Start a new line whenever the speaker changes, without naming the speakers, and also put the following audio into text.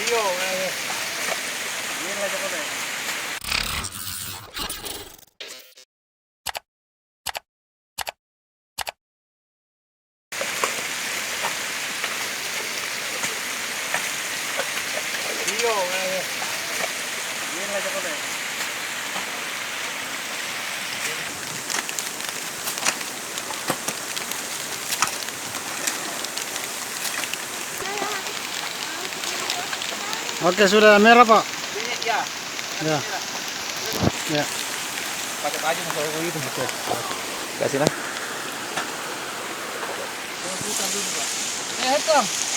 Iyo, ini lah cepat ya. Iyo, ini lah cepat ya.
Oke, sudah merah, Pak.
Ya.
Ya. Ya.
Pakai aja masuk itu gitu. Kasih lah. Hitam.